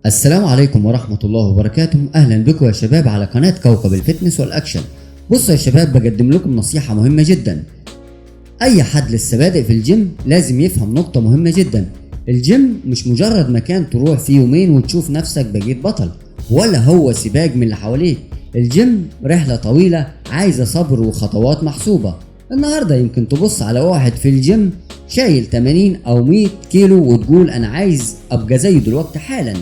السلام عليكم ورحمة الله وبركاته. أهلا بكم يا شباب على قناة كوكب الفتنس والأكشن. بصوا يا شباب، بقدم لكم نصيحة مهمة جدا. أي حد لسه بادئ في الجيم لازم يفهم نقطة مهمة جدا. الجيم مش مجرد مكان تروح فيه يومين وتشوف نفسك بقيت بطل، ولا هو سباق من اللي حواليك. الجيم رحلة طويلة عايزة صبر وخطوات محسوبة. النهاردة يمكن تبص على واحد في الجيم شايل 80 أو 100 كيلو وتقول أنا عايز أبقى زيه دلوقتي حالا.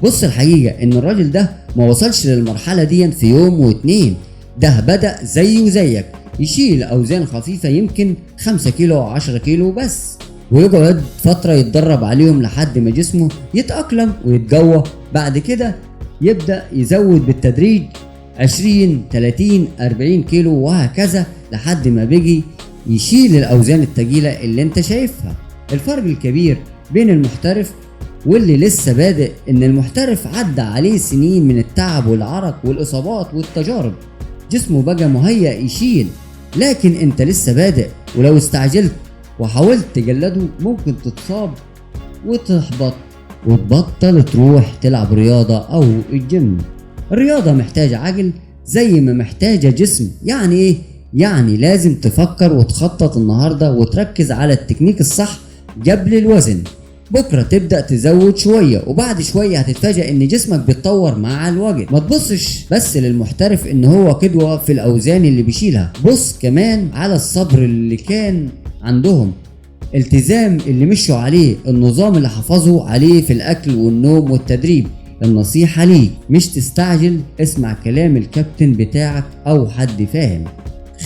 بص، الحقيقة ان الراجل ده ما وصلش للمرحلة دي في يوم واتنين. ده بدأ زيه وزيك يشيل اوزان خفيفة، يمكن 5 كيلو او 10 كيلو بس، ويقعد فترة يتدرب عليهم لحد ما جسمه يتأقلم ويتقوى. بعد كده يبدأ يزود بالتدريج 20 30 40 كيلو وهكذا لحد ما بيجي يشيل الاوزان التقيلة اللي انت شايفها. الفرق الكبير بين المحترف واللي لسه بادئ ان المحترف عدى عليه سنين من التعب والعرق والاصابات والتجارب، جسمه بقى مهيأ يشيل. لكن انت لسه بادئ، ولو استعجلت وحاولت تجلده ممكن تتصاب وتحبط وتبطل تروح تلعب رياضة او الجيم. الرياضة محتاجة عقل زي ما محتاجة جسم. يعني ايه؟ يعني لازم تفكر وتخطط النهاردة وتركز على التكنيك الصح قبل الوزن. بكرة تبدأ تزود شوية، وبعد شوية هتتفاجأ ان جسمك بيتطور مع الوقت. ما تبصش بس للمحترف ان هو قدوة في الاوزان اللي بيشيلها، بص كمان على الصبر اللي كان عندهم، التزام اللي مشوا عليه، النظام اللي حافظوا عليه في الاكل والنوم والتدريب. النصيحة ليك مش تستعجل، اسمع كلام الكابتن بتاعك او حد فاهم.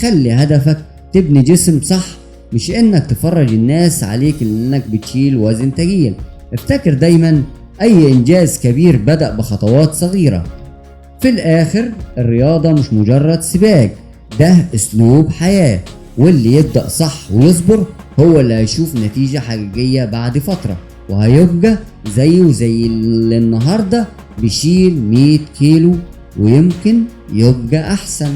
خلي هدفك تبني جسم صح، مش انك تفرج الناس عليك انك بتشيل وزن تقيل. افتكر دايما اي انجاز كبير بدأ بخطوات صغيرة. في الاخر الرياضة مش مجرد سباق، ده اسلوب حياة، واللي يبدأ صح ويصبر هو اللي هيشوف نتيجة حقيقية بعد فترة، وهيبقى زيه زي اللي النهاردة بيشيل 100 كيلو ويمكن يبقى احسن.